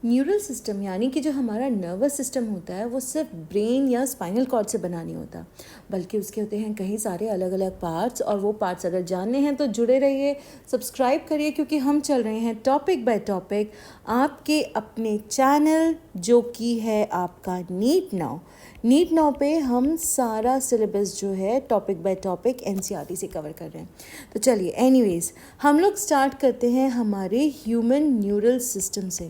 Neural system यानी कि जो हमारा नर्वस सिस्टम होता है वो सिर्फ ब्रेन या स्पाइनल कॉर्ड से बना नहीं होता, बल्कि उसके होते हैं कई सारे अलग अलग पार्ट्स। और वो पार्ट्स अगर जानने हैं तो जुड़े रहिए, सब्सक्राइब करिए, क्योंकि हम चल रहे हैं टॉपिक बाय टॉपिक आपके अपने चैनल जो कि है आपका नीट नाउ पे हम सारा सिलेबस जो है टॉपिक बाय टॉपिक एनसीईआरटी से कवर कर रहे हैं। तो चलिए एनीवेज हम लोग स्टार्ट करते हैं हमारे ह्यूमन न्यूरल सिस्टम से।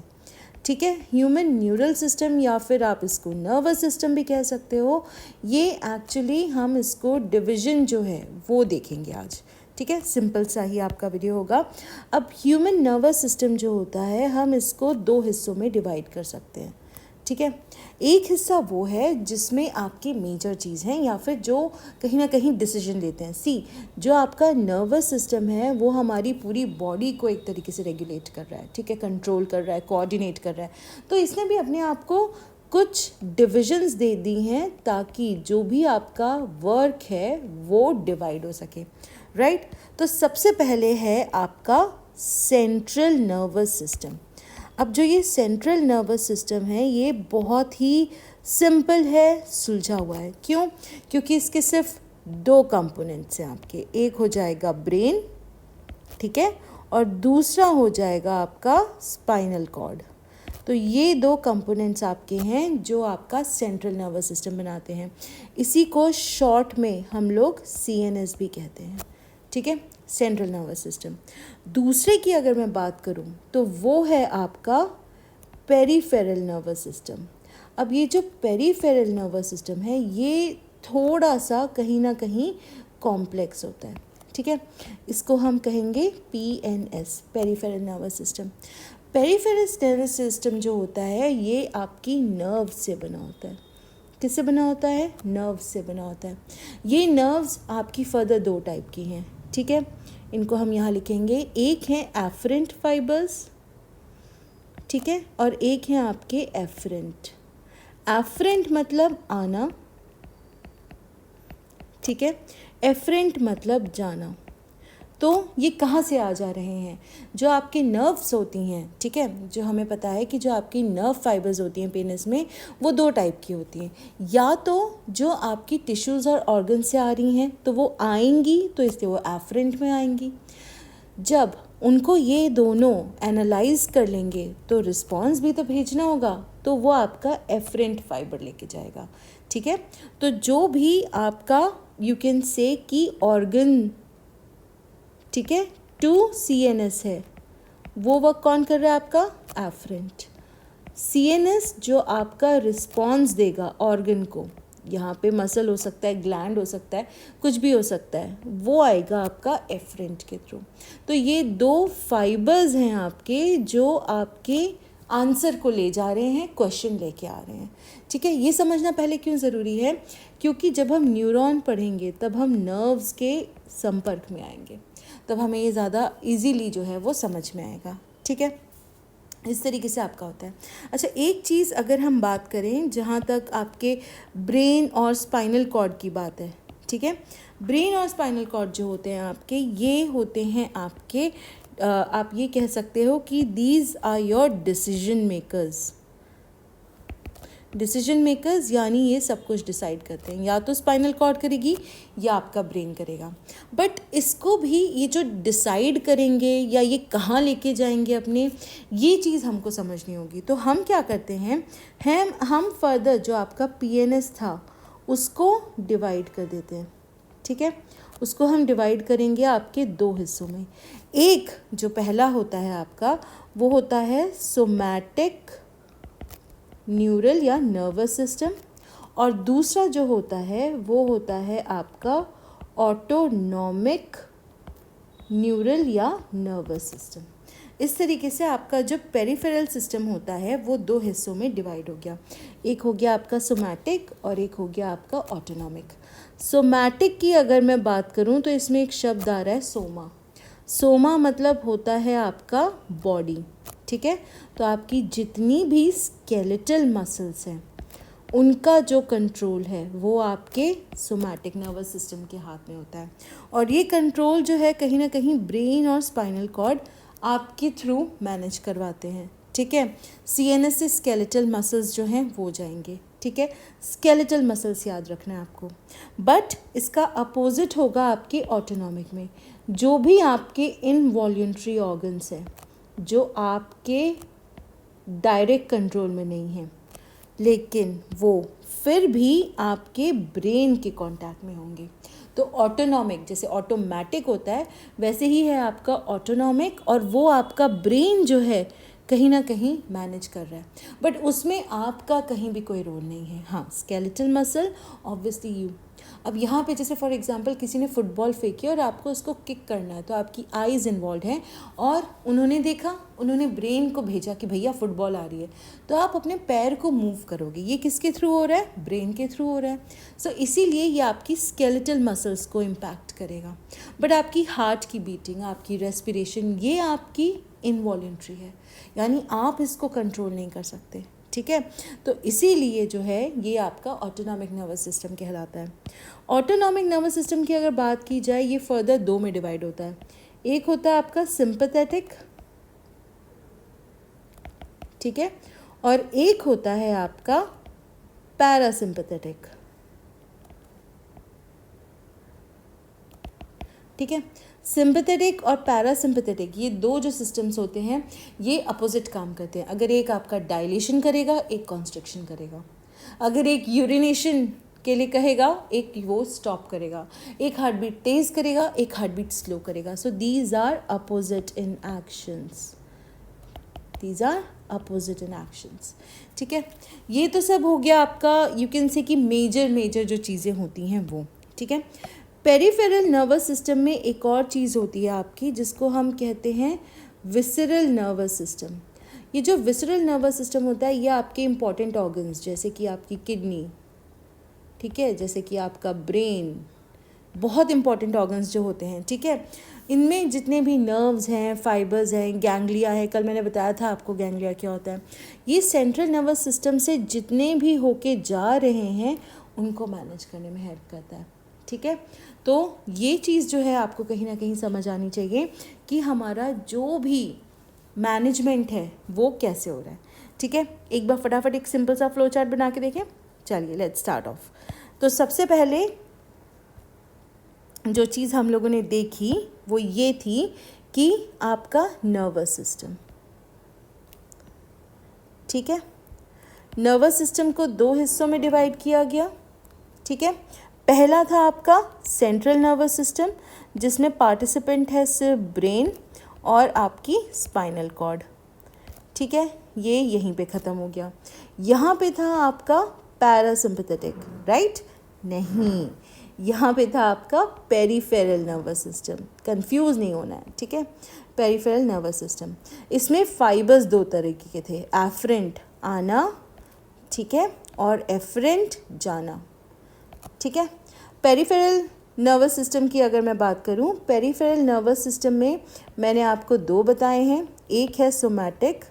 ठीक है, ह्यूमन न्यूरल सिस्टम या फिर आप इसको नर्वस सिस्टम भी कह सकते हो। ये एक्चुअली हम इसको डिवीजन जो है वो देखेंगे आज। ठीक है, सिंपल सा ही आपका वीडियो होगा। अब ह्यूमन नर्वस सिस्टम जो होता है हम इसको दो हिस्सों में डिवाइड कर सकते हैं। ठीक है, एक हिस्सा वो है जिसमें आपकी मेजर चीज़ हैं या फिर जो कहीं ना कहीं डिसीजन लेते हैं। जो आपका नर्वस सिस्टम है वो हमारी पूरी बॉडी को एक तरीके से रेगुलेट कर रहा है, ठीक है, कंट्रोल कर रहा है, कोऑर्डिनेट कर रहा है। तो इसने भी अपने आप को कुछ डिविजन्स दे दी हैं ताकि जो भी आपका वर्क है वो डिवाइड हो सके, राइट। तो सबसे पहले है आपका सेंट्रल नर्वस सिस्टम। अब जो ये सेंट्रल नर्वस सिस्टम है ये बहुत ही सिंपल है, सुलझा हुआ है। क्यों? क्योंकि इसके सिर्फ दो कंपोनेंट्स हैं आपके। एक हो जाएगा ब्रेन, ठीक है, और दूसरा हो जाएगा आपका स्पाइनल कॉर्ड। तो ये दो कंपोनेंट्स आपके हैं जो आपका सेंट्रल नर्वस सिस्टम बनाते हैं। इसी को शॉर्ट में हम लोग सीएनएस भी कहते हैं। ठीक है, सेंट्रल नर्वस सिस्टम। दूसरे की अगर मैं बात करूं तो वो है आपका पेरिफेरल नर्वस सिस्टम। अब ये जो पेरिफेरल नर्वस सिस्टम है ये थोड़ा सा कहीं ना कहीं कॉम्प्लेक्स होता है। ठीक है, इसको हम कहेंगे PNS, peripheral nervous system. Peripheral nervous system जो होता है ये आपकी नर्व से बना होता है। किससे बना होता है? नर्व से बना होता है। ये नर्व्स आपकी फर्दर दो टाइप की हैं। ठीक है, इनको हम यहाँ लिखेंगे। एक है एफरेंट फाइबर्स, ठीक है, और एक है आपके एफरेंट। एफरेंट मतलब आना, ठीक है, एफरेंट मतलब जाना। तो ये कहाँ से आ जा रहे हैं? जो आपके नर्व्स होती हैं, ठीक है, जो हमें पता है कि जो आपकी नर्व फाइबर्स होती हैं पेनिस में वो दो टाइप की होती हैं। या तो जो आपकी टिश्यूज़ और ऑर्गन से आ रही हैं तो वो आएंगी, तो इसलिए वो एफरेंट में आएंगी। जब उनको ये दोनों एनालाइज कर लेंगे तो रिस्पॉन्स भी तो भेजना होगा, तो वो आपका एफरेंट फाइबर लेके जाएगा। ठीक है, तो जो भी आपका यू कैन से कि ऑर्गन, ठीक है, टू सीएनएस है, वो वर्क कौन कर रहा है? आपका एफरेंट। सीएनएस जो आपका रिस्पॉन्स देगा ऑर्गन को, यहाँ पे मसल हो सकता है, ग्लैंड हो सकता है, कुछ भी हो सकता है, वो आएगा आपका एफरेंट के थ्रू। तो ये दो फाइबर्स हैं आपके जो आपके आंसर को ले जा रहे हैं, क्वेश्चन लेके आ रहे हैं। ठीक है, ये समझना पहले क्यों ज़रूरी है? क्योंकि जब हम न्यूरॉन पढ़ेंगे तब हम नर्व्स के संपर्क में आएंगे, तब हमें ये ज़्यादा इजीली जो है वो समझ में आएगा। ठीक है, इस तरीके से आपका होता है। अच्छा, एक चीज़ अगर हम बात करें जहाँ तक आपके ब्रेन और स्पाइनल कॉर्ड की बात है, ठीक है, ब्रेन और स्पाइनल कॉर्ड जो होते हैं आपके, ये होते हैं आपके आप ये कह सकते हो कि these are your decision makers, यानी ये सब कुछ डिसाइड करते हैं। या तो स्पाइनल कॉर्ड करेगी या आपका ब्रेन करेगा। बट इसको भी ये जो डिसाइड करेंगे या ये कहाँ लेके जाएंगे अपने, ये चीज़ हमको समझनी होगी। तो हम क्या करते हैं, हम फर्दर जो आपका पीएनएस था उसको डिवाइड कर देते हैं। ठीक है, उसको हम डिवाइड करेंगे आपके दो हिस्सों में। एक जो पहला होता है आपका वो होता है सोमैटिक न्यूरल या नर्वस सिस्टम, और दूसरा जो होता है वो होता है आपका ऑटोनॉमिक न्यूरल या नर्वस सिस्टम। इस तरीके से आपका जो पेरिफेरल सिस्टम होता है वो दो हिस्सों में डिवाइड हो गया। एक हो गया आपका सोमैटिक और एक हो गया आपका ऑटोनॉमिक। सोमैटिक की अगर मैं बात करूं तो इसमें एक शब्द आ रहा है सोमा। सोमा मतलब होता है आपका बॉडी। ठीक है, तो आपकी जितनी भी स्केलेटल मसल्स हैं उनका जो कंट्रोल है वो आपके सोमैटिक नर्वस सिस्टम के हाथ में होता है। और ये कंट्रोल जो है कहीं ना कहीं ब्रेन और स्पाइनल कॉर्ड आपके थ्रू मैनेज करवाते हैं। ठीक है। CNS से स्केलेटल मसल्स जो हैं वो जाएंगे, ठीक है। स्केलेटल मसल्स याद रखना है आपको। बट इसका अपोजिट होगा आपके ऑटोनॉमिक में। जो भी आपके इनवॉल्यूंटरी ऑर्गन्स हैं जो आपके डायरेक्ट कंट्रोल में नहीं हैं, लेकिन वो फिर भी आपके ब्रेन के कांटेक्ट में होंगे, तो ऑटोनॉमिक जैसे ऑटोमेटिक होता है वैसे ही है आपका ऑटोनॉमिक, और वो आपका ब्रेन जो है कहीं ना कहीं मैनेज कर रहा है, बट उसमें आपका कहीं भी कोई रोल नहीं है। हाँ, स्केलेटल मसल ऑब्वियसली यू। अब यहाँ पे जैसे फॉर एग्जांपल किसी ने फुटबॉल फेंकी और आपको उसको किक करना है, तो आपकी आईज़ इन्वॉल्व हैं और उन्होंने देखा, उन्होंने ब्रेन को भेजा कि भैया फुटबॉल आ रही है, तो आप अपने पैर को मूव करोगे। ये किसके थ्रू हो रहा है? ब्रेन के थ्रू हो रहा है। सो इसीलिए ये आपकी स्केलेटल मसल्स को इम्पैक्ट करेगा। बट आपकी हार्ट की बीटिंग, आपकी रेस्पिरेशन, ये आपकी इनवॉल्यूंटरी है, यानी आप इसको कंट्रोल नहीं कर सकते, ठीक है। तो इसीलिए जो है ये आपका ऑटोनॉमिक नर्वस सिस्टम कहलाता है। ऑटोनॉमिक नर्वस सिस्टम की अगर बात की जाए, ये फर्दर दो में डिवाइड होता है। एक होता है आपका सिंपैथेटिक, ठीक है, और एक होता है आपका पैरासिम्पैथेटिक, ठीक है। सिंपैथेटिक और पैरासिम्पैथेटिक ये दो जो सिस्टम्स होते हैं ये अपोजिट काम करते हैं। अगर एक आपका डायलेशन करेगा, एक कॉन्स्ट्रिक्शन करेगा। अगर एक यूरिनेशन के लिए कहेगा, एक वो स्टॉप करेगा। एक हार्ट बीट तेज़ करेगा, एक हार्ट बीट स्लो करेगा। So these are opposite in actions, these are opposite in actions, ठीक है। ये तो सब हो गया आपका, यू कैन से कि मेजर जो चीज़ें होती हैं वो, ठीक है। पेरिफेरल नर्वस सिस्टम में एक और चीज़ होती है आपकी जिसको हम कहते हैं विसरल नर्वस सिस्टम। ये जो विसरल नर्वस सिस्टम होता है ये आपके इंपॉर्टेंट ऑर्गन्स जैसे कि आपकी किडनी, ठीक है, जैसे कि आपका ब्रेन, बहुत इंपॉर्टेंट ऑर्गन्स जो होते हैं, ठीक है, इनमें जितने भी नर्व्स हैं, फाइबर्स हैं, गैंग्लिया है, कल मैंने बताया था आपको गैंग्लिया क्या होता है, ये सेंट्रल नर्वस सिस्टम से जितने भी होके जा रहे हैं उनको मैनेज करने में हेल्प करता है, ठीक है। तो ये चीज़ जो है आपको कहीं ना कहीं समझ आनी चाहिए कि हमारा जो भी मैनेजमेंट है वो कैसे हो रहा है, ठीक है। एक बार फटाफट एक सिंपल सा फ्लो चार्ट बना के देखें। चलिए लेट्स स्टार्ट ऑफ। तो सबसे पहले जो चीज़ हम लोगों ने देखी वो ये थी कि आपका नर्वस सिस्टम, ठीक है, नर्वस सिस्टम को दो हिस्सों में डिवाइड किया गया, ठीक है। पहला था आपका सेंट्रल नर्वस सिस्टम जिसमें पार्टिसिपेंट है सिर्फ ब्रेन और आपकी स्पाइनल कॉर्ड, ठीक है, ये यहीं पे ख़त्म हो गया। यहाँ पे था आपका पैरासिम्पैथेटिक, राइट? नहीं, यहाँ पे था आपका पेरिफेरल नर्वस सिस्टम, कंफ्यूज नहीं होना है, ठीक है। पेरिफेरल नर्वस सिस्टम, इसमें फाइबर्स दो तरीके के थे, एफरेंट आना, ठीक है, और एफरेंट जाना, ठीक है। पेरिफेरल नर्वस सिस्टम की अगर मैं बात करूं, पेरिफेरल नर्वस सिस्टम में मैंने आपको दो बताए हैं। एक है सोमैटिक,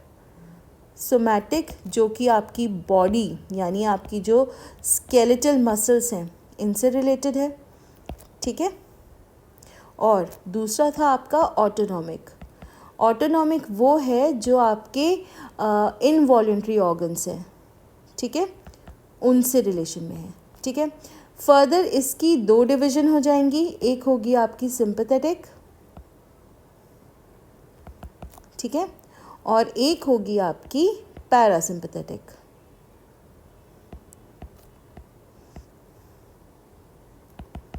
सोमैटिक जो कि आपकी बॉडी यानी आपकी जो स्केलेटल मसल्स हैं इनसे रिलेटेड है, ठीक है। और दूसरा था आपका ऑटोनॉमिक। ऑटोनॉमिक वो है जो आपके इनवॉल्यूंटरी ऑर्गन्स हैं, ठीक है, उनसे रिलेशन में है, ठीक है। फर्दर इसकी दो डिवीज़न हो जाएंगी, एक होगी आपकी सिंपैथेटिक, ठीक है, और एक होगी आपकी पैरासिम्पैथेटिक,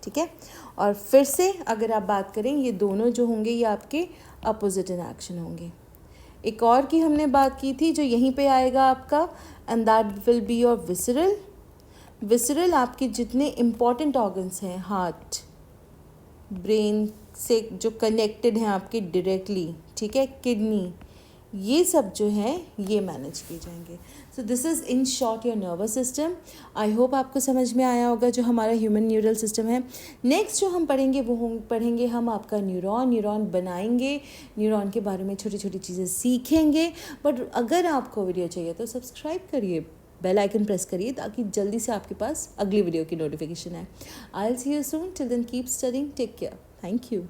ठीक है। और फिर से अगर आप बात करें ये दोनों जो होंगे ये आपके अपोजिट इन एक्शन होंगे। एक और की हमने बात की थी जो यहीं पे आएगा आपका, and that will be your visceral. Visceral आपके जितने इम्पॉर्टेंट ऑर्गन्स हैं, हार्ट, ब्रेन से जो कनेक्टेड हैं आपके डायरेक्टली, ठीक है, किडनी, ये सब जो हैं ये मैनेज किए जाएंगे। So this is in short your nervous system. I hope आपको समझ में आया होगा जो हमारा ह्यूमन न्यूरल सिस्टम है। नेक्स्ट जो हम पढ़ेंगे वो पढ़ेंगे हम आपका न्यूरॉन बनाएंगे, न्यूरॉन के बारे में छोटी छोटी चीज़ें सीखेंगे। बट अगर आपको वीडियो चाहिए तो सब्सक्राइब करिए, बेल आइकन प्रेस करिए ताकि जल्दी से आपके पास अगली वीडियो की नोटिफिकेशन आए। I will see you soon, till then keep studying, take care, thank you.